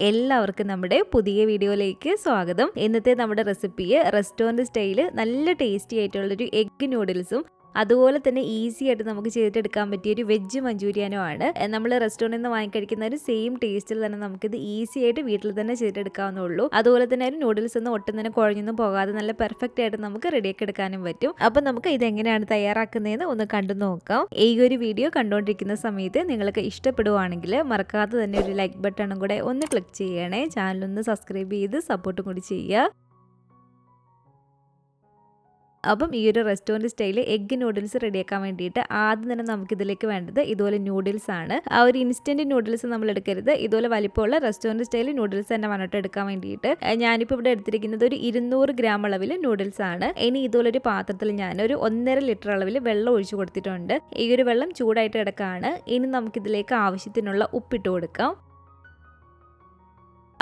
എല്ലാവർക്കും നമ്മുടെ പുതിയ വീഡിയോയിലേക്ക് സ്വാഗതം. ഇന്നത്തെ നമ്മുടെ റെസിപ്പി റെസ്റ്റോറൻറ്റ് സ്റ്റൈൽ നല്ല ടേസ്റ്റി ആയിട്ടുള്ളൊരു എഗ് നൂഡിൽസും അതുപോലെ തന്നെ ഈസി ആയിട്ട് നമുക്ക് ചെയ്തെടുക്കാൻ പറ്റിയ ഒരു വെജ് മഞ്ചൂരിയനും ആണ്. നമ്മൾ റെസ്റ്റോറൻറ്റിൽ നിന്ന് വാങ്ങിക്കഴിക്കുന്ന ഒരു സെയിം ടേസ്റ്റിൽ തന്നെ നമുക്കിത് ഈസി ആയിട്ട് വീട്ടിൽ തന്നെ ചെയ്തെടുക്കാവുന്നുള്ളൂ. അതുപോലെ തന്നെ ഒരു നൂഡിൽസ് ഒന്നും ഒട്ടും തന്നെ കുഴഞ്ഞൊന്നും പോകാതെ നല്ല പെർഫെക്റ്റ് ആയിട്ട് നമുക്ക് റെഡിയാക്കി എടുക്കാനും പറ്റും. അപ്പം നമുക്ക് ഇതെങ്ങനെയാണ് തയ്യാറാക്കുന്നതെന്ന് ഒന്ന് കണ്ടു നോക്കാം. ഈ ഒരു വീഡിയോ കണ്ടുകൊണ്ടിരിക്കുന്ന സമയത്ത് നിങ്ങൾക്ക് ഇഷ്ടപ്പെടുവാണെങ്കിൽ മറക്കാതെ തന്നെ ഒരു ലൈക്ക് ബട്ടണും കൂടെ ഒന്ന് ക്ലിക്ക് ചെയ്യണേ. ചാനലൊന്ന് സബ്സ്ക്രൈബ് ചെയ്ത് സപ്പോർട്ടും കൂടി ചെയ്യുക. അപ്പം ഈ ഒരു റെസ്റ്റോറൻറ്റ് സ്റ്റൈൽ എഗ് നൂഡിൽസ് റെഡിയാക്കാൻ വേണ്ടിയിട്ട് ആദ്യം തന്നെ നമുക്കിതിലേക്ക് വേണ്ടത് ഇതുപോലെ നൂഡിൽസ് ആണ്. ആ ഒരു ഇൻസ്റ്റൻറ്റ് നൂഡിൽസ് നമ്മൾ എടുക്കരുത്. ഇതുപോലെ വലിപ്പമുള്ള റെസ്റ്റോറൻറ്റ് സ്റ്റൈൽ നൂഡിൽസ് തന്നെ വന്നിട്ട് എടുക്കാൻ വേണ്ടിയിട്ട് ഞാനിപ്പോൾ ഇവിടെ എടുത്തിരിക്കുന്നത് ഒരു 200 ഗ്രാം അളവിൽ നൂഡിൽസ് ആണ്. ഇനി ഇതുപോലെ ഒരു പാത്രത്തിൽ ഞാൻ ഒരു 1.5 ലിറ്റർ അളവിൽ വെള്ളം ഒഴിച്ചു കൊടുത്തിട്ടുണ്ട്. ഈ ഒരു വെള്ളം ചൂടായിട്ട് കിടക്കുകയാണ്. ഇനി നമുക്കിതിലേക്ക് ആവശ്യത്തിനുള്ള ഉപ്പിട്ട് കൊടുക്കാം.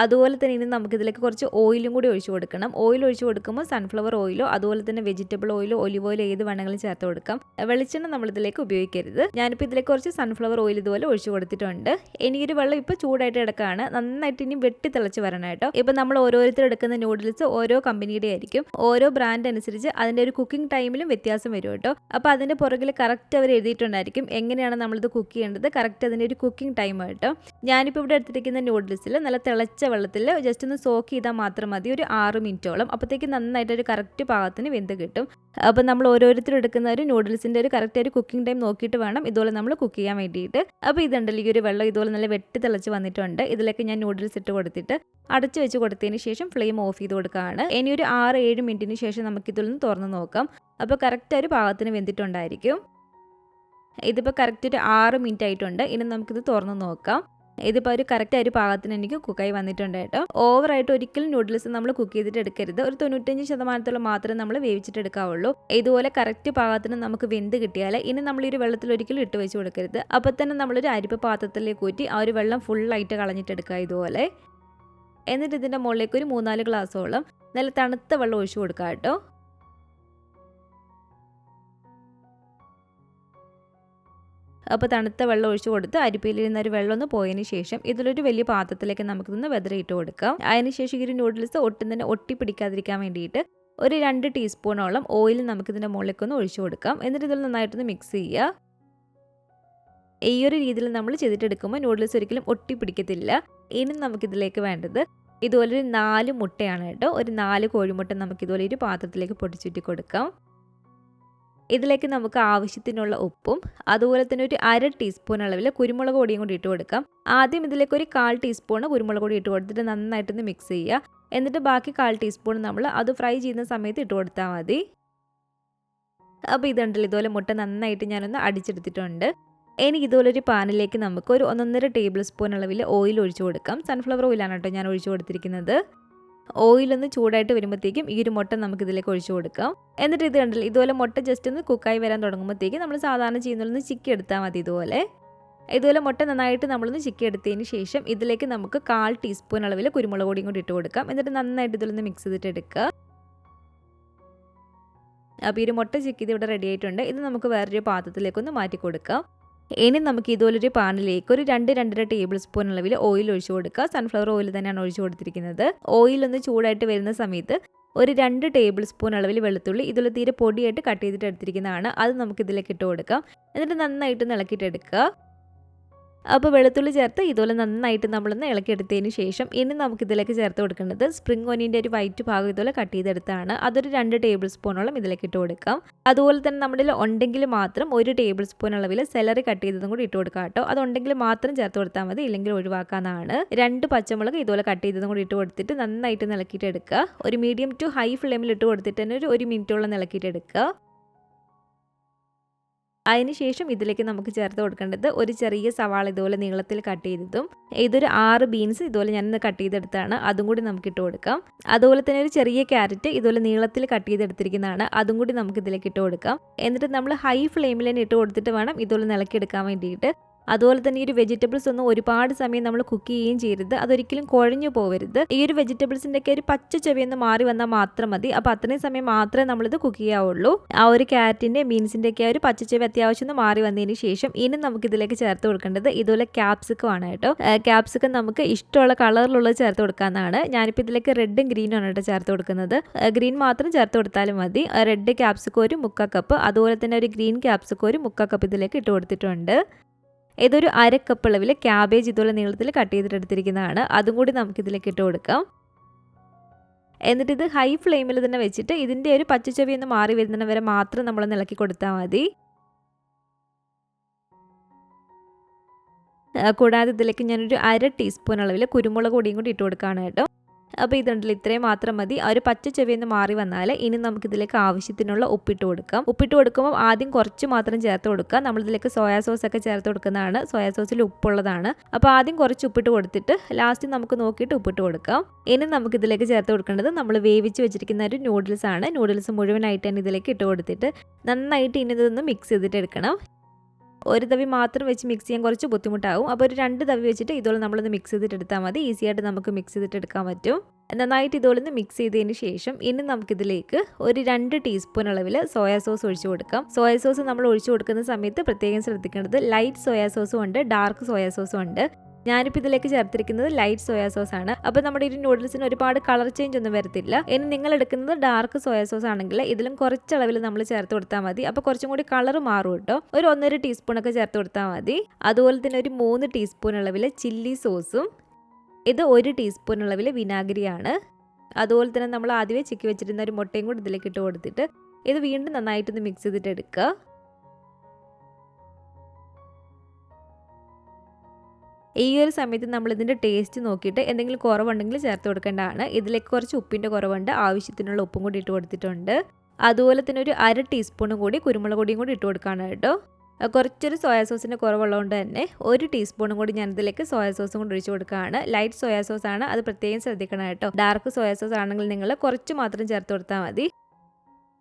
അതുപോലെ തന്നെ ഇനി നമുക്കിതിലേക്ക് കുറച്ച് ഓയിലും കൂടി ഒഴിച്ചു കൊടുക്കണം. ഓയിൽ ഒഴിച്ചു കൊടുക്കുമ്പോൾ സൺഫ്ലവർ ഓയിലോ അതുപോലെ തന്നെ വെജിറ്റബിൾ ഓയിലോ ഒലിവ് ഓയിലോ ഏത് വേണമെങ്കിലും ചേർത്ത് കൊടുക്കാം. വെളിച്ചെണ്ണ നമ്മളിതിലേക്ക് ഉപയോഗിക്കരുത്. ഞാനിപ്പോൾ ഇതിലേക്ക് കുറച്ച് സൺഫ്ലവർ ഓയിൽ ഇതുപോലെ ഒഴിച്ചു കൊടുത്തിട്ടുണ്ട്. എനിക്കൊരു വെള്ളം ഇപ്പോൾ ചൂടായിട്ട് കിടക്കുകയാണ്. നന്നായിട്ട് ഇനി വെട്ടി തിളച്ച് വരണം കേട്ടോ. ഇപ്പം നമ്മൾ ഓരോരുത്തർ എടുക്കുന്ന നൂഡിൽസ് ഓരോ കമ്പനിയുടെ ആയിരിക്കും. ഓരോ ബ്രാൻഡ് അനുസരിച്ച് അതിൻ്റെ ഒരു കുക്കിംഗ് ടൈമിലും വ്യത്യാസം വരും കേട്ടോ. അപ്പോൾ അതിൻ്റെ പുറകിൽ കറക്റ്റ് അവർ എഴുതിയിട്ടുണ്ടായിരിക്കും എങ്ങനെയാണ് നമ്മളിത് കുക്ക് ചെയ്യേണ്ടത്. കറക്റ്റ് അതിൻ്റെ ഒരു കുക്കിംഗ് ടൈം കേട്ടോ. ഞാനിപ്പോൾ ഇവിടെ എടുത്തിരിക്കുന്ന നൂഡിൽസിൽ നല്ല തിളച്ച വെള്ളത്തിൽ ജസ്റ്റ് ഒന്ന് സോക്ക് ചെയ്താൽ മാത്രം മതി. ഒരു 6 മിനിറ്റോളം. അപ്പോഴത്തേക്ക് നന്നായിട്ട് ഒരു കറക്റ്റ് പാകത്തിന് വെന്ത് കിട്ടും. അപ്പോൾ നമ്മൾ ഓരോരുത്തരും എടുക്കുന്ന ഒരു നൂഡിൽസിൻ്റെ ഒരു കറക്റ്റ് ഒരു കുക്കിംഗ് ടൈം നോക്കിയിട്ട് വേണം ഇതുപോലെ നമ്മൾ കുക്ക് ചെയ്യാൻ വേണ്ടിയിട്ട്. അപ്പോൾ ഇതുണ്ടല്ലോ ഈ ഒരു വെള്ളം ഇതുപോലെ നല്ല വെട്ടി തിളച്ച് വന്നിട്ടുണ്ട്. ഇതിലേക്ക് ഞാൻ നൂഡിൽസ് ഇട്ട് കൊടുത്തിട്ട് അടച്ചു വെച്ച് കൊടുത്തതിന് ശേഷം ഫ്ലെയിം ഓഫ് ചെയ്ത് കൊടുക്കുകയാണ്. ഇനി ഒരു 6-7 മിനിറ്റിന് ശേഷം നമുക്കിതൊന്ന് തുറന്ന് നോക്കാം. അപ്പോൾ കറക്റ്റ് ഒരു പാകത്തിന് വെന്തിട്ടുണ്ടായിരിക്കും. ഇതിപ്പോൾ കറക്റ്റ് ഒരു 6 മിനിറ്റ് ആയിട്ടുണ്ട്. ഇനി നമുക്കിത് തുറന്ന് നോക്കാം. ഇതിപ്പോൾ ഒരു കറക്റ്റ് ഒരു പാകത്തിന് എനിക്ക് കുക്കായി വന്നിട്ടുണ്ട് കേട്ടോ. ഓവറായിട്ട് ഒരിക്കലും നൂഡിൽസ് നമ്മൾ കുക്ക് ചെയ്തിട്ട് എടുക്കരുത്. ഒരു 95% മാത്രമേ നമ്മൾ വേവിച്ചിട്ട് എടുക്കാവുള്ളൂ. ഇതുപോലെ കറക്റ്റ് പാകത്തിന് നമുക്ക് വെന്ത് കിട്ടിയാൽ ഇനി നമ്മൾ ഈ ഒരു വെള്ളത്തിൽ ഒരിക്കലും ഇട്ട് വെച്ച് കൊടുക്കരുത്. അപ്പോൾ തന്നെ നമ്മളൊരു അരിപ്പ് പാത്രത്തിലേക്ക് ഊറ്റി ആ ഒരു വെള്ളം ഫുള്ളായിട്ട് കളഞ്ഞിട്ടെടുക്കുക ഇതുപോലെ. എന്നിട്ട് ഇതിൻ്റെ മുകളിലേക്ക് ഒരു 3-4 ഗ്ലാസ്സോളം നല്ല തണുത്ത വെള്ളം ഒഴിച്ചു കൊടുക്കുക കേട്ടോ. അപ്പോൾ തണുത്ത വെള്ളം ഒഴിച്ചു കൊടുത്ത് അരിപ്പയിലിരുന്ന ഒരു വെള്ളം ഒന്ന് പോയതിന് ശേഷം ഇതിലൊരു വലിയ പാത്രത്തിലേക്ക് നമുക്കിതൊന്ന് വെതറിയിട്ട് കൊടുക്കാം. അതിനുശേഷം ഈ ഒരു നൂഡിൽസ് ഒട്ടും തന്നെ ഒട്ടിപ്പിടിക്കാതിരിക്കാൻ വേണ്ടിയിട്ട് ഒരു 2 ടീസ്പൂണോളം ഓയിൽ നമുക്കിതിൻ്റെ മുകളിലേക്കൊന്ന് ഒഴിച്ചു കൊടുക്കാം. എന്നിട്ട് ഇതിൽ നന്നായിട്ടൊന്ന് മിക്സ് ചെയ്യുക. ഈ ഒരു രീതിയിൽ നമ്മൾ ചെയ്തിട്ടെടുക്കുമ്പോൾ നൂഡിൽസ് ഒരിക്കലും ഒട്ടിപ്പിടിക്കത്തില്ല. ഇനി നമുക്കിതിലേക്ക് വേണ്ടത് ഇതുപോലൊരു 4 മുട്ടയാണ് കേട്ടോ. ഒരു 4 കോഴിമുട്ട നമുക്കിതുപോലെ ഒരു പാത്രത്തിലേക്ക് പൊട്ടിച്ചുറ്റി കൊടുക്കാം. ഇതിലേക്ക് നമുക്ക് ആവശ്യത്തിനുള്ള ഉപ്പും അതുപോലെ തന്നെ ഒരു 1/2 ടീസ്പൂൺ അളവിൽ കുരുമുളക് പൊടിയും കൂടി ഇട്ട് കൊടുക്കാം. ആദ്യം ഇതിലേക്ക് ഒരു 1/4 ടീസ്പൂൺ കുരുമുളക് പൊടി ഇട്ട് കൊടുത്തിട്ട് നന്നായിട്ടൊന്ന് മിക്സ് ചെയ്യുക. എന്നിട്ട് ബാക്കി 1/4 ടീസ്പൂൺ നമ്മൾ അത് ഫ്രൈ ചെയ്യുന്ന സമയത്ത് ഇട്ട് കൊടുത്താൽ മതി. അപ്പോൾ ഇതുണ്ടല്ലോ ഇതുപോലെ മുട്ട നന്നായിട്ട് ഞാനൊന്ന് അടിച്ചെടുത്തിട്ടുണ്ട്. ഇനി ഇതുപോലെ ഒരു പാനിലേക്ക് നമുക്ക് ഒരു 1.5 ടേബിൾ സ്പൂൺ അളവിൽ ഓയിൽ ഒഴിച്ചു കൊടുക്കാം. സൺഫ്ലവർ ഓയിലാണ് കേട്ടോ ഞാൻ ഒഴിച്ചു കൊടുത്തിരിക്കുന്നത്. ഓയിലൊന്ന് ചൂടായിട്ട് വരുമ്പോഴത്തേക്കും ഈ ഒരു മുട്ട നമുക്കിതിലേക്ക് ഒഴിച്ചു കൊടുക്കാം. എന്നിട്ട് ഇത് കണ്ടില്ല ഇതുപോലെ മുട്ട ജസ്റ്റ് ഒന്ന് കുക്കായി വരാൻ തുടങ്ങുമ്പോഴത്തേക്കും നമ്മൾ സാധാരണ ചെയ്യുന്നതൊന്ന് ചിക്കി എടുത്താൽ മതി. ഇതുപോലെ മുട്ട നന്നായിട്ട് നമ്മളൊന്ന് ചിക്കി എടുത്തതിന് ശേഷം ഇതിലേക്ക് നമുക്ക് 1/4 ടീസ്പൂൺ അളവിൽ കുരുമുളക് പൊടിയും കൂടി ഇട്ട് കൊടുക്കാം. എന്നിട്ട് നന്നായിട്ട് ഇതിലൊന്ന് മിക്സ് ചെയ്തിട്ട് എടുക്കുക. അപ്പോൾ ഈ ഒരു മുട്ട ചിക്കിയത് ഇവിടെ റെഡി ആയിട്ടുണ്ട്. ഇത് നമുക്ക് വേറൊരു പാത്രത്തിലേക്കൊന്ന് മാറ്റി കൊടുക്കാം. ഇനി നമുക്ക് ഇതുപോലൊരു പാനിലേക്ക് ഒരു 2-2.5 ടേബിൾ സ്പൂൺ അളവിൽ ഓയിൽ ഒഴിച്ചു കൊടുക്കുക. സൺഫ്ലവർ ഓയിൽ തന്നെയാണ് ഒഴിച്ചു കൊടുത്തിരിക്കുന്നത്. ഓയിലൊന്ന് ചൂടായിട്ട് വരുന്ന സമയത്ത് ഒരു 2 ടേബിൾ സ്പൂൺ അളവിൽ വെളുത്തുള്ളി ഇതുപോലെ തീരെ പൊടിയായിട്ട് കട്ട് ചെയ്തിട്ട് എടുത്തിരിക്കുന്നതാണ്. അത് നമുക്ക് ഇതിലേക്ക് ഇട്ട് കൊടുക്കാം. എന്നിട്ട് നന്നായിട്ട് ഇളക്കിയിട്ട് എടുക്കുക. അപ്പോൾ വെളുത്തുള്ളി ചേർത്ത് ഇതുപോലെ നന്നായിട്ട് നമ്മളൊന്ന് ഇളക്കിയെടുത്തതിന് ശേഷം ഇനി നമുക്കിതിലേക്ക് ചേർത്ത് കൊടുക്കേണ്ടത് സ്പ്രിംഗ് ഓനിയൻ്റെ ഒരു വൈറ്റ് ഭാഗം ഇതുപോലെ കട്ട് ചെയ്തെടുത്താണ്. അതൊരു 2 ടേബിൾ സ്പൂണോളം ഇതിലേക്ക് ഇട്ട് കൊടുക്കാം. അതുപോലെ തന്നെ നമ്മുടെ ഉണ്ടെങ്കിൽ മാത്രം 1 ടേബിൾ സ്പൂൺ അളവിൽ സെലറി കട്ട് ചെയ്തതും കൂടി ഇട്ട് കൊടുക്കാം കേട്ടോ. അതുണ്ടെങ്കിൽ മാത്രം ചേർത്ത് കൊടുത്താൽ മതി, ഇല്ലെങ്കിൽ ഒഴിവാക്കാനാണ്. 2 പച്ചമുളക് ഇതുപോലെ കട്ട് ചെയ്തതും കൂടി ഇട്ട് കൊടുത്തിട്ട് നന്നായിട്ട് ഇളക്കിയിട്ട് എടുക്കുക. ഒരു മീഡിയം ടു ഹൈ ഫ്ലെയിമിൽ ഇട്ട് കൊടുത്തിട്ട് തന്നെ ഒരു 1 മിനിറ്റോളം ഇളക്കിയിട്ട് എടുക്കുക. അതിനുശേഷം ഇതിലേക്ക് നമുക്ക് ചേർത്ത് കൊടുക്കേണ്ടത് ഒരു ചെറിയ സവാള ഇതുപോലെ നീളത്തിൽ കട്ട് ചെയ്തതും ഇതൊരു 6 ബീൻസ് ഇതുപോലെ ഞാൻ കട്ട് ചെയ്തെടുത്താണ്. അതും കൂടി നമുക്ക് ഇട്ട് കൊടുക്കാം. അതുപോലെ തന്നെ ഒരു ചെറിയ ക്യാരറ്റ് ഇതുപോലെ നീളത്തിൽ കട്ട് ചെയ്തെടുത്തിരിക്കുന്നതാണ്. അതും കൂടി നമുക്ക് ഇതിലേക്ക് ഇട്ട് കൊടുക്കാം. എന്നിട്ട് നമ്മൾ ഹൈ ഫ്ലെയിമിൽ തന്നെ ഇട്ട് കൊടുത്തിട്ട് വേണം ഇതുപോലെ ഇളക്കിയെടുക്കാൻ വേണ്ടിയിട്ട്. അതുപോലെ തന്നെ ഈ ഒരു വെജിറ്റബിൾസ് ഒന്നും ഒരുപാട് സമയം നമ്മൾ കുക്ക് ചെയ്യുകയും ചെയ്യരുത്, അതൊരിക്കലും കുഴഞ്ഞു പോകരുത്. ഈ ഒരു വെജിറ്റബിൾസിൻ്റെ ഒക്കെ ഒരു പച്ച ചെവിയൊന്ന് മാറി വന്നാൽ മാത്രം മതി. അപ്പോൾ അത്രയും സമയം മാത്രമേ നമ്മളിത് കുക്ക് ചെയ്യാവുള്ളൂ. ആ ഒരു ക്യാരറ്റിൻ്റെ ബീൻസിൻ്റെ ഒക്കെ ഒരു പച്ചച്ചെവി അത്യാവശ്യം ഒന്ന് മാറി വന്നതിന് ശേഷം ഇനി നമുക്ക് ഇതിലേക്ക് ചേർത്ത് കൊടുക്കേണ്ടത് ഇതുപോലെ ക്യാപ്സിക്കം ആണ് കേട്ടോ. ക്യാപ്സിക്കം നമുക്ക് ഇഷ്ടമുള്ള കളറിലുള്ളത് ചേർത്ത് കൊടുക്കാവുന്നതാണ്. ഞാനിപ്പോൾ ഇതിലേക്ക് റെഡും ഗ്രീനും ആണ് കേട്ടോ ചേർത്ത് കൊടുക്കുന്നത്. ഗ്രീൻ മാത്രം ചേർത്ത് കൊടുത്താലും മതി. റെഡ് ക്യാപ്സിക്കം ഒരു 3/4 കപ്പ്, അതുപോലെ തന്നെ ഒരു ഗ്രീൻ ക്യാപ്സിക്കം ഒരു 3/4 കപ്പ് ഇതിലേക്ക് ഇട്ട് കൊടുത്തിട്ടുണ്ട്. ഇതൊരു 1/2 കപ്പ് അളവിൽ ക്യാബേജ് ഇതുപോലെ നീളത്തിൽ കട്ട് ചെയ്തിട്ട് എടുത്തിരിക്കുന്നതാണ്. അതും കൂടി നമുക്കിതിലേക്ക് ഇട്ട് കൊടുക്കാം. എന്നിട്ട് ഇത് ഹൈ ഫ്ലെയിമിൽ തന്നെ വെച്ചിട്ട് ഇതിൻ്റെ ഒരു പച്ചച്ചെവി ഒന്ന് മാറി വരുന്നതിന് വരെ മാത്രം നമ്മളൊന്ന് ഇളക്കി കൊടുത്താൽ മതി. കൂടാതെ ഇതിലേക്ക് ഞാനൊരു 1/2 ടീസ്പൂൺ അളവിൽ കുരുമുളക് പൊടിയും കൂടി ഇട്ട് കൊടുക്കുകയാണ് കേട്ടോ. അപ്പോൾ ഇതുണ്ടല്ലോ, ഇത്രയും മാത്രം മതി. ആ ഒരു പച്ച ചെവിയൊന്ന് മാറി വന്നാൽ ഇനി നമുക്കിതിലേക്ക് ആവശ്യത്തിനുള്ള ഉപ്പിട്ട് കൊടുക്കാം. ഉപ്പിട്ട് കൊടുക്കുമ്പോൾ ആദ്യം കുറച്ച് മാത്രം ചേർത്ത് കൊടുക്കുക. നമ്മളിതിലേക്ക് സോയാ സോസ് ഒക്കെ ചേർത്ത് കൊടുക്കുന്നതാണ്. സോയാ സോസിൽ ഉപ്പുള്ളതാണ്. അപ്പോൾ ആദ്യം കുറച്ച് ഉപ്പിട്ട് കൊടുത്തിട്ട് ലാസ്റ്റ് നമുക്ക് നോക്കിയിട്ട് ഉപ്പിട്ട് കൊടുക്കാം. ഇനി നമുക്കിതിലേക്ക് ചേർത്ത് കൊടുക്കേണ്ടത് നമ്മൾ വേവിച്ച് വെച്ചിരിക്കുന്ന ഒരു നൂഡിൽസ് ആണ്. നൂഡിൽസ് മുഴുവനായിട്ട് തന്നെ ഇതിലേക്ക് ഇട്ട് കൊടുത്തിട്ട് നന്നായിട്ട് ഇനി ഇതൊന്ന് മിക്സ് ചെയ്തിട്ട് എടുക്കണം. ഒരു തവി മാത്രം വെച്ച് മിക്സ് ചെയ്യാൻ കുറച്ച് ബുദ്ധിമുട്ടാകും. അപ്പോൾ ഒരു 2 തവി വെച്ചിട്ട് ഇതുപോലെ നമ്മളൊന്ന് മിക്സ് ചെയ്തിട്ട് എടുത്താൽ മതി. ഈസി ആയിട്ട് നമുക്ക് മിക്സ് ചെയ്തിട്ട് എടുക്കാൻ പറ്റും. നന്നായിട്ട് ഇതുപോലെ ഒന്ന് മിക്സ് ചെയ്തതിന് ശേഷം ഇനി നമുക്കിതിലേക്ക് ഒരു 2 ടീസ്പൂൺ അളവിൽ സോയാ സോസ് ഒഴിച്ചു കൊടുക്കാം. സോയാ സോസ് നമ്മൾ ഒഴിച്ചു കൊടുക്കുന്ന സമയത്ത് പ്രത്യേകം ശ്രദ്ധിക്കേണ്ടത് ലൈറ്റ് സോയാ സോസും ഉണ്ട്, ഡാർക്ക് സോയാ സോസും ഉണ്ട്. ഞാനിപ്പോൾ ഇതിലേക്ക് ചേർത്തിരിക്കുന്നത് ലൈറ്റ് സോയാ സോസ് ആണ്. അപ്പോൾ നമ്മുടെ ഈ നൂഡിൽസിന് ഒരുപാട് കളർ ചേഞ്ച് ഒന്നും വരത്തില്ല. ഇനി നിങ്ങൾ എടുക്കുന്നത് ഡാർക്ക് സോയാ സോസ് ആണെങ്കിൽ ഇതിലും കുറച്ചളവിൽ നമ്മൾ ചേർത്ത് കൊടുത്താൽ മതി. അപ്പോൾ കുറച്ചും കൂടി കളർ മാറും കേട്ടോ. ഒരു 1.5 ടീസ്പൂൺ ഒക്കെ ചേർത്ത് കൊടുത്താൽ മതി. അതുപോലെ തന്നെ ഒരു 3 ടീസ്പൂൺ അളവിൽ ചില്ലി സോസും, ഇത് 1 ടീസ്പൂൺ അളവിൽ വിനാഗിരിയാണ്. അതുപോലെ തന്നെ നമ്മൾ ആദ്യമേ ചിക്കി വെച്ചിരുന്ന ഒരു മുട്ടയും കൂടി ഇതിലേക്ക് ഇട്ട് കൊടുത്തിട്ട് ഇത് വീണ്ടും നന്നായിട്ടൊന്ന് മിക്സ് ചെയ്തിട്ട് എടുക്കുക. ഈ ഒരു സമയത്ത് നമ്മൾ ഇതിൻ്റെ ടേസ്റ്റ് നോക്കിയിട്ട് എന്തെങ്കിലും കുറവുണ്ടെങ്കിൽ ചേർത്ത് കൊടുക്കേണ്ടതാണ്. ഇതിലേക്ക് കുറച്ച് ഉപ്പിൻ്റെ കുറവുണ്ട്, ആവശ്യത്തിനുള്ള ഉപ്പും കൂടി ഇട്ട് കൊടുത്തിട്ടുണ്ട്. അതുപോലെ തന്നെ ഒരു 1/2 ടീസ്പൂണും കൂടി കുരുമുളക് പൊടിയും കൂടി ഇട്ട് കൊടുക്കുകയാണ് കേട്ടോ. കുറച്ചൊരു സോയാ സോസിൻ്റെ കുറവുള്ളതുകൊണ്ട് തന്നെ 1 ടീസ്പൂണും കൂടി ഞാൻ ഇതിലേക്ക് സോയാ സോസും കൂടി ഒഴിച്ച് കൊടുക്കുകയാണ്. ലൈറ്റ് സോയാ സോസ് ആണ്, അത് പ്രത്യേകം ശ്രദ്ധിക്കണം കേട്ടോ. ഡാർക്ക് സോയാ സോസ് ആണെങ്കിൽ നിങ്ങൾ കുറച്ച് മാത്രം ചേർത്ത് കൊടുത്താൽ മതി.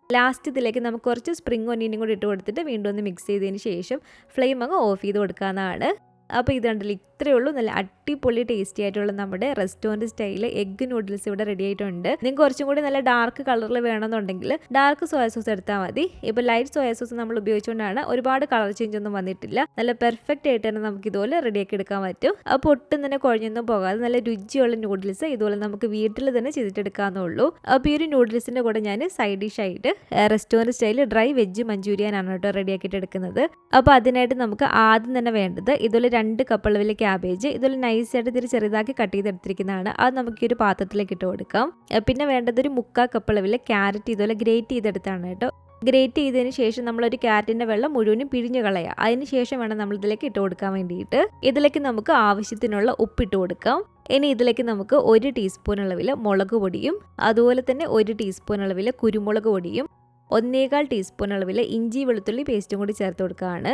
ലാസ്റ്റ് ഇതിലേക്ക് നമുക്ക് കുറച്ച് സ്പ്രിംഗ് ഒനിയനും കൂടി ഇട്ട് കൊടുത്തിട്ട് വീണ്ടും ഒന്ന് മിക്സ് ചെയ്തതിന് ശേഷം ഫ്ലെയിം അങ്ങ് ഓഫ് ചെയ്ത് കൊടുക്കാവുന്നതാണ്. അപ്പോൾ ഇതുണ്ടല്ലോ, ഇത്രയേ ഉള്ളൂ. നല്ല അടിപൊളി ടേസ്റ്റി ആയിട്ടുള്ള നമ്മുടെ റെസ്റ്റോറൻറ്റ് സ്റ്റൈൽ എഗ്ഗ് നൂഡിൽസ് ഇവിടെ റെഡി ആയിട്ടുണ്ട്. നിങ്ങൾക്ക് കുറച്ചും കൂടി നല്ല ഡാർക്ക് കളറിൽ വേണമെന്നുണ്ടെങ്കിൽ ഡാർക്ക് സോയാ സോസ് എടുത്താൽ മതി. ഇപ്പോൾ ലൈറ്റ് സോയാ സോസ് നമ്മൾ ഉപയോഗിച്ചുകൊണ്ടാണ് ഒരുപാട് കളർ ചേഞ്ച് ഒന്നും വന്നിട്ടില്ല. നല്ല പെർഫെക്റ്റ് ആയിട്ട് തന്നെ നമുക്ക് ഇതുപോലെ റെഡിയാക്കി എടുക്കാൻ പറ്റും. അപ്പോൾ ഒട്ടും തന്നെ കുഴഞ്ഞൊന്നും പോകാതെ നല്ല രുചിയുള്ള നൂഡിൽസ് ഇതുപോലെ നമുക്ക് വീട്ടിൽ തന്നെ ചെയ്തിട്ടെടുക്കാവുന്നുള്ളൂ. അപ്പോൾ ഈ ഒരു നൂഡിൽസിൻ്റെ കൂടെ ഞാൻ സൈഡ് ഡിഷ് ആയിട്ട് റെസ്റ്റോറൻറ്റ് സ്റ്റൈൽ ഡ്രൈ വെജ് മഞ്ചൂരിയനാണ് കേട്ടോ റെഡിയാക്കിയിട്ട് എടുക്കുന്നത്. അപ്പോൾ അതിനായിട്ട് നമുക്ക് ആദ്യം തന്നെ വേണ്ടത് ഇതുപോലെ 2 കപ്പ് അളവിൽ ക്യാബേജ് ഇതുപോലെ നൈസായിട്ട് ഇതിൽ ചെറുതാക്കി കട്ട് ചെയ്തെടുത്തിരിക്കുന്നതാണ്. അത് നമുക്ക് ഈ ഒരു പാത്രത്തിലേക്ക് ഇട്ട് കൊടുക്കാം. പിന്നെ വേണ്ടത് ഒരു 3/4 കപ്പ് അളവിൽ ക്യാരറ്റ് ഇതുപോലെ ഗ്രേറ്റ് ചെയ്തെടുത്താണ് കേട്ടോ. ഗ്രേറ്റ് ചെയ്തതിന് ശേഷം നമ്മളൊരു ക്യാരറ്റിൻ്റെ വെള്ളം മുഴുവനും പിഴിഞ്ഞ് കളയുക. അതിന് ശേഷം വേണം നമ്മൾ ഇതിലേക്ക് ഇട്ട് കൊടുക്കാൻ വേണ്ടിയിട്ട്. ഇതിലേക്ക് നമുക്ക് ആവശ്യത്തിനുള്ള ഉപ്പിട്ട് കൊടുക്കാം. ഇനി ഇതിലേക്ക് നമുക്ക് 1 ടീസ്പൂൺ അളവിൽ മുളക് പൊടിയും അതുപോലെ തന്നെ 1 ടീസ്പൂൺ അളവിൽ കുരുമുളക് പൊടിയും 1/4 ടീസ്പൂൺ അളവിൽ ഇഞ്ചി വെളുത്തുള്ളി പേസ്റ്റും കൂടി ചേർത്ത് കൊടുക്കുകയാണ്.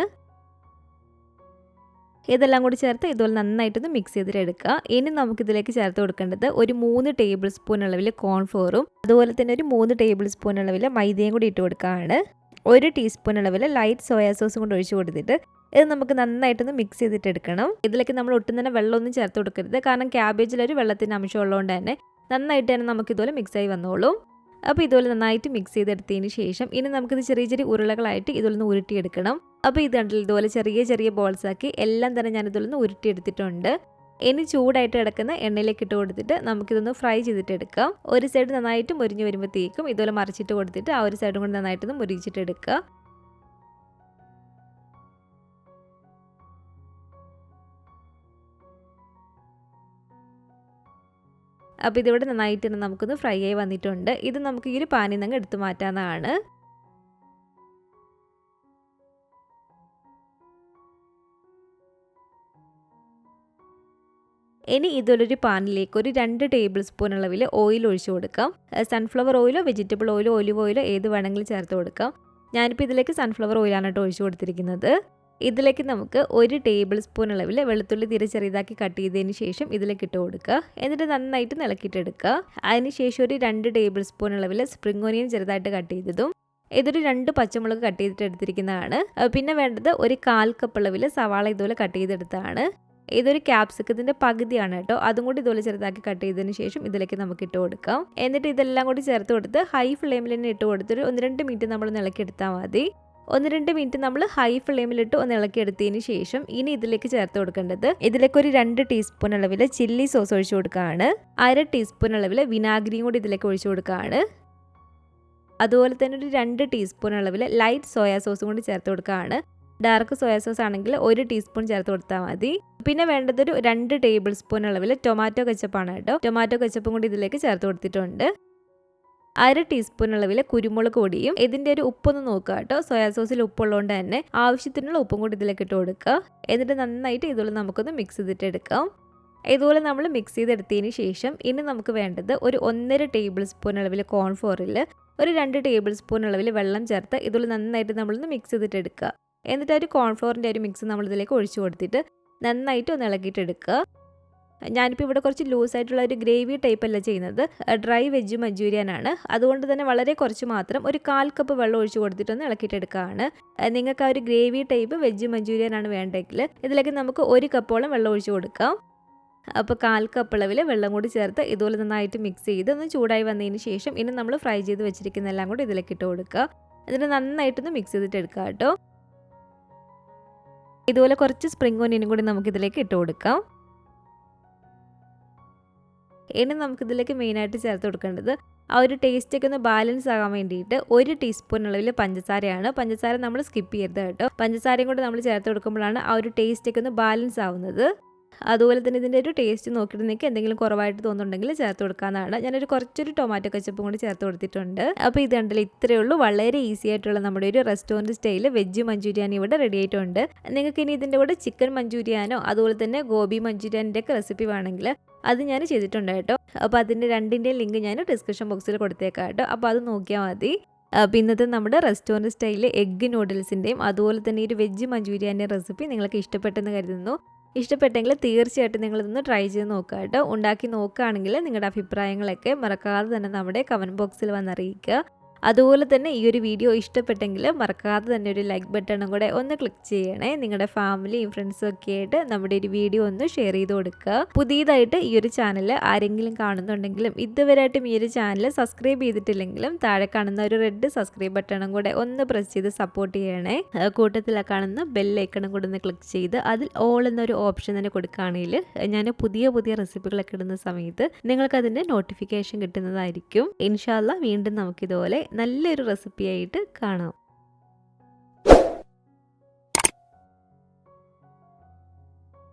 ഇതെല്ലാം കൂടി ചേർത്ത് ഇതുപോലെ നന്നായിട്ടൊന്ന് മിക്സ് ചെയ്തിട്ട് എടുക്കുക. ഇനി നമുക്കിതിലേക്ക് ചേർത്ത് കൊടുക്കേണ്ടത് ഒരു 3 ടേബിൾ സ്പൂൺ അളവിൽ കോൺഫ്ലോറും അതുപോലെ തന്നെ ഒരു 3 ടേബിൾ സ്പൂൺ അളവിൽ മൈദയും കൂടി ഇട്ട് കൊടുക്കുകയാണ്. 1 ടീസ്പൂൺ അളവിൽ ലൈറ്റ് സോയാ സോസും കൂടി ഒഴിച്ച് കൊടുത്തിട്ട് ഇത് നമുക്ക് നന്നായിട്ടൊന്ന് മിക്സ് ചെയ്തിട്ട് എടുക്കണം. ഇതിലേക്ക് നമ്മൾ ഒട്ടും തന്നെ വെള്ളമൊന്നും ചേർത്ത് കൊടുക്കരുത്. കാരണം ക്യാബേജിലൊരു വെള്ളത്തിൻ്റെ അംശം ഉള്ളതുകൊണ്ട് തന്നെ നന്നായിട്ട് തന്നെ നമുക്കിതുപോലെ മിക്സായി വന്നോളും. അപ്പോൾ ഇതുപോലെ നന്നായിട്ട് മിക്സ് ചെയ്തെടുത്തതിന് ശേഷം ഇനി നമുക്കിത് ചെറിയ ചെറിയ ഉരുളകളായിട്ട് ഇതുപോലെ ഉരുട്ടിയെടുക്കണം. അപ്പോൾ ഇത് കണ്ടില്ല, ഇതുപോലെ ചെറിയ ചെറിയ ബോൾസ് ആക്കി എല്ലാം തന്നെ ഞാൻ ഇതുപോലെ ഉരുട്ടിയെടുത്തിട്ടുണ്ട്. ഇനി ചൂടായിട്ട് കിടക്കുന്ന എണ്ണയിലേക്ക് ഇട്ട് കൊടുത്തിട്ട് നമുക്കിതൊന്ന് ഫ്രൈ ചെയ്തിട്ട് എടുക്കാം. ഒരു സൈഡ് നന്നായിട്ട് മുരിഞ്ഞ് വരുമ്പോഴത്തേക്കും ഇതുപോലെ മറിച്ചിട്ട് കൊടുത്തിട്ട് ആ ഒരു സൈഡും കൂടി നന്നായിട്ടൊന്ന് മുരിച്ചിട്ട് എടുക്കുക. അപ്പോൾ ഇതിവിടെ നന്നായിട്ട് തന്നെ നമുക്കൊന്ന് ഫ്രൈ ആയി വന്നിട്ടുണ്ട്. ഇത് നമുക്ക് ഈ ഒരു പാനിൽ നിന്ന് എടുത്തു മാറ്റാവുന്നതാണ്. ഇനി ഇതൊരു പാനിലേക്ക് ഒരു 2 ടേബിൾ സ്പൂൺ അളവിൽ ഓയിൽ ഒഴിച്ചു കൊടുക്കാം. സൺഫ്ലവർ ഓയിലോ വെജിറ്റബിൾ ഓയിലോ ഒലിവ് ഓയിലോ ഏത് വേണമെങ്കിലും ചേർത്ത് കൊടുക്കാം. ഞാനിപ്പോൾ ഇതിലേക്ക് സൺഫ്ലവർ ഓയിലാണ് കേട്ടോ ഒഴിച്ചു കൊടുത്തിരിക്കുന്നത്. ഇതിലേക്ക് നമുക്ക് 1 ടേബിൾ സ്പൂൺ അളവിൽ വെളുത്തുള്ളി തീരെ ചെറുതാക്കി കട്ട് ചെയ്തതിന് ശേഷം ഇതിലേക്ക് ഇട്ട് കൊടുക്കുക. എന്നിട്ട് നന്നായിട്ട് ഇളക്കിയിട്ടെടുക്കുക. അതിനുശേഷം ഒരു 2 ടേബിൾ സ്പൂൺ അളവിൽ സ്പ്രിംഗ് ഓനിയൻ ചെറുതായിട്ട് കട്ട് ചെയ്തതും ഇതൊരു 2 പച്ചമുളക് കട്ട് ചെയ്തിട്ട് എടുത്തിരിക്കുന്നതാണ്. പിന്നെ വേണ്ടത് ഒരു 1/4 കപ്പ് അളവിൽ സവാള ഇതുപോലെ കട്ട് ചെയ്തെടുത്തതാണ്. ഇതൊരു ക്യാപ്സിക്കത്തിൻ്റെ പകുതിയാണ് കേട്ടോ. അതും കൂടി ഇതുപോലെ ചെറുതാക്കി കട്ട് ചെയ്തതിന് ശേഷം ഇതിലേക്ക് നമുക്ക് ഇട്ട് കൊടുക്കാം. എന്നിട്ട് ഇതെല്ലാം കൂടി ചേർത്ത് കൊടുത്ത് ഹൈ ഫ്ലെയിമിൽ തന്നെ ഇട്ട് കൊടുത്തിട്ട് 1-2 മിനിറ്റ് നമ്മൾ ഇളക്കിയെടുത്താൽ മതി. 1-2 മിനിറ്റ് നമ്മൾ ഹൈ ഫ്ലെയിമിലിട്ട് ഒന്ന് ഇളക്കിയെടുത്തതിന് ശേഷം ഇനി ഇതിലേക്ക് ചേർത്ത് കൊടുക്കേണ്ടത്, ഇതിലേക്ക് ഒരു 2 ടീസ്പൂൺ അളവിൽ ചില്ലി സോസ് ഒഴിച്ചു കൊടുക്കുകയാണ്. 1/2 ടീസ്പൂൺ അളവിൽ വിനാഗിരിയും കൂടി ഇതിലേക്ക് ഒഴിച്ചു കൊടുക്കുകയാണ്. അതുപോലെ തന്നെ ഒരു 2 ടീസ്പൂൺ അളവിൽ ലൈറ്റ് സോയാ സോസും കൂടി ചേർത്ത് കൊടുക്കുകയാണ്. ഡാർക്ക് സോയാ സോസ് ആണെങ്കിൽ 1 ടീസ്പൂൺ ചേർത്ത് കൊടുത്താൽ മതി. പിന്നെ വേണ്ടതൊരു 2 ടേബിൾ സ്പൂൺ അളവിൽ ടൊമാറ്റോ കെച്ചപ്പാണ് കേട്ടോ. ടൊമാറ്റോ കെച്ചപ്പും കൂടി ഇതിലേക്ക് ചേർത്ത് കൊടുത്തിട്ടുണ്ട്. 1/2 ടീസ്പൂൺ അളവിൽ കുരുമുളക് പൊടിയും. ഇതിൻ്റെ ഒരു ഉപ്പൊന്ന് നോക്കുക കേട്ടോ. സോയാ സോസിൽ ഉപ്പുള്ളതുകൊണ്ട് തന്നെ ആവശ്യത്തിനുള്ള ഉപ്പും കൂടി ഇതിലേക്ക് ഇട്ട് കൊടുക്കുക. എന്നിട്ട് നന്നായിട്ട് ഇതുപോലെ നമുക്കൊന്ന് മിക്സ് ചെയ്തിട്ട് എടുക്കാം. ഇതുപോലെ നമ്മൾ മിക്സ് ചെയ്തെടുത്തതിന് ശേഷം ഇനി നമുക്ക് വേണ്ടത് ഒരു 1.5 ടേബിൾ സ്പൂൺ അളവിൽ കോൺഫ്ലോറിൽ ഒരു 2 ടേബിൾ സ്പൂൺ അളവിൽ വെള്ളം ചേർത്ത് ഇതുപോലെ നന്നായിട്ട് നമ്മളൊന്ന് മിക്സ് ചെയ്തിട്ട് എടുക്കുക. എന്നിട്ട് ഒരു കോൺഫ്ലോറിൻ്റെ ഒരു മിക്സ് നമ്മളിതിലേക്ക് ഒഴിച്ചു കൊടുത്തിട്ട് നന്നായിട്ട് ഒന്ന് ഇളക്കിയിട്ടെടുക്കുക. ഞാനിപ്പോൾ ഇവിടെ കുറച്ച് ലൂസായിട്ടുള്ള ഒരു ഗ്രേവി ടൈപ്പ് അല്ല ചെയ്യുന്നത്, ഡ്രൈ വെജ് മഞ്ചൂരിയനാണ്. അതുകൊണ്ട് തന്നെ വളരെ കുറച്ച് മാത്രം ഒരു 1/4 കപ്പ് വെള്ളം ഒഴിച്ചു കൊടുത്തിട്ടൊന്ന് ഇളക്കിയിട്ടെടുക്കുകയാണ്. നിങ്ങൾക്ക് ആ ഒരു ഗ്രേവി ടൈപ്പ് വെജ് മഞ്ചൂരിയനാണ് വേണ്ടെങ്കിൽ ഇതിലേക്ക് നമുക്ക് 1 കപ്പോളം വെള്ളം ഒഴിച്ചു കൊടുക്കാം. അപ്പോൾ 1/4 കപ്പ് അളവിൽ വെള്ളം കൂടി ചേർത്ത് ഇതുപോലെ നന്നായിട്ട് മിക്സ് ചെയ്ത് ഒന്ന് ചൂടായി വന്നതിന് ശേഷം ഇനി നമ്മൾ ഫ്രൈ ചെയ്ത് വെച്ചിരിക്കുന്ന എല്ലാം കൂടി ഇതിലേക്ക് ഇട്ട് കൊടുക്കുക. എന്നിട്ട് നന്നായിട്ടൊന്ന് മിക്സ് ചെയ്തിട്ട് എടുക്കുക കേട്ടോ. ഇതുപോലെ കുറച്ച് സ്പ്രിംഗ് ഓനിയനും കൂടി നമുക്കിതിലേക്ക് ഇട്ട് കൊടുക്കാം. ഇനി നമുക്കിതിലേക്ക് മെയിനായിട്ട് ചേർത്ത് കൊടുക്കേണ്ടത് ആ ഒരു ടേസ്റ്റൊക്കെ ഒന്ന് ബാലൻസ് ആകാൻ വേണ്ടിയിട്ട് 1 ടീസ്പൂൺ അളവിൽ പഞ്ചസാരയാണ്. പഞ്ചസാര നമ്മൾ സ്കിപ്പ് ചെയ്യരുത് കേട്ടോ. പഞ്ചസാരയും കൂടി നമ്മൾ ചേർത്ത് കൊടുക്കുമ്പോഴാണ് ആ ഒരു ടേസ്റ്റൊക്കെ ഒന്ന് ബാലൻസ് ആവുന്നത്. അതുപോലെ തന്നെ ഇതിൻ്റെ ഒരു ടേസ്റ്റ് നോക്കിയിട്ട് നിങ്ങൾക്ക് എന്തെങ്കിലും കുറവായിട്ട് തോന്നുന്നുണ്ടെങ്കിൽ ചേർത്ത് കൊടുക്കാവുന്നതാണ്. ഞാനൊരു കുറച്ചൊരു ടൊമാറ്റോ കെച്ചപ്പും കൂടി ചേർത്ത് കൊടുത്തിട്ടുണ്ട്. അപ്പോൾ ഇത് കണ്ടില്ല, ഇത്രയേ ഉള്ളൂ. വളരെ ഈസി ആയിട്ടുള്ള നമ്മുടെ ഒരു റെസ്റ്റോറൻറ്റ് സ്റ്റൈൽ വെജ് മഞ്ചൂരിയൻ ഇവിടെ റെഡി ആയിട്ടുണ്ട്. നിങ്ങൾക്ക് ഇനി ഇതിൻ്റെ കൂടെ ചിക്കൻ മഞ്ചൂരിയാനോ അതുപോലെ തന്നെ ഗോബി മഞ്ചൂരിയൻ്റെ ഒക്കെ റെസിപ്പി വേണമെങ്കിൽ അത് ഞാൻ ചെയ്തിട്ടുണ്ട് കേട്ടോ. അപ്പോൾ അതിൻ്റെ രണ്ടിൻ്റെയും ലിങ്ക് ഞാൻ ഡിസ്ക്രിപ്ഷൻ ബോക്സിൽ കൊടുത്തേക്കാം കേട്ടോ. അപ്പോൾ അത് നോക്കിയാൽ മതി. ഇന്നത്തെ നമ്മുടെ റെസ്റ്റോറൻറ്റ് സ്റ്റൈലിൽ എഗ്ഗ് നൂഡിൽസിൻ്റെയും അതുപോലെ തന്നെ ഒരു വെജ് മഞ്ചൂരിയൻ്റെ റെസിപ്പി നിങ്ങൾക്ക് ഇഷ്ടപ്പെട്ടെന്ന് കരുതുന്നു. ഇഷ്ടപ്പെട്ടെങ്കിൽ തീർച്ചയായിട്ടും നിങ്ങളിതൊന്ന് ട്രൈ ചെയ്ത് നോക്കുക കേട്ടോ. ഉണ്ടാക്കി നോക്കുകയാണെങ്കിൽ നിങ്ങളുടെ അഭിപ്രായങ്ങളൊക്കെ മറക്കാതെ തന്നെ നമ്മുടെ കമൻറ്റ് ബോക്സിൽ വന്നറിയിക്കുക. അതുപോലെ തന്നെ ഈ ഒരു വീഡിയോ ഇഷ്ടപ്പെട്ടെങ്കിൽ മറക്കാതെ തന്നെ ഒരു ലൈക്ക് ബട്ടണും കൂടെ ഒന്ന് ക്ലിക്ക് ചെയ്യണേ. നിങ്ങളുടെ ഫാമിലിയും ഫ്രണ്ട്സും ഒക്കെ ആയിട്ട് നമ്മുടെ ഒരു വീഡിയോ ഒന്ന് ഷെയർ ചെയ്ത് കൊടുക്കുക. പുതിയതായിട്ട് ഈ ഒരു ചാനൽ ആരെങ്കിലും കാണുന്നുണ്ടെങ്കിലും ഇതുവരെയായിട്ടും ഈ ഒരു ചാനൽ സബ്സ്ക്രൈബ് ചെയ്തിട്ടില്ലെങ്കിലും താഴെ കാണുന്ന ഒരു റെഡ് സബ്സ്ക്രൈബ് ബട്ടണും കൂടെ ഒന്ന് പ്രസ് ചെയ്ത് സപ്പോർട്ട് ചെയ്യണേ. കൂട്ടത്തിൽ കാണുന്ന ബെല്ലൈക്കണും കൂടെ ഒന്ന് ക്ലിക്ക് ചെയ്ത് അതിൽ ഓൾ എന്നൊരു ഓപ്ഷൻ തന്നെ കൊടുക്കുകയാണെങ്കിൽ ഞാൻ പുതിയ റെസിപ്പികളൊക്കെ ഇടുന്ന സമയത്ത് നിങ്ങൾക്ക് അതിൻ്റെ നോട്ടിഫിക്കേഷൻ കിട്ടുന്നതായിരിക്കും. ഇൻഷാ അല്ലാഹ് വീണ്ടും നമുക്കിതുപോലെ നല്ലൊരു റെസിപ്പിയായിട്ട് കാണാം.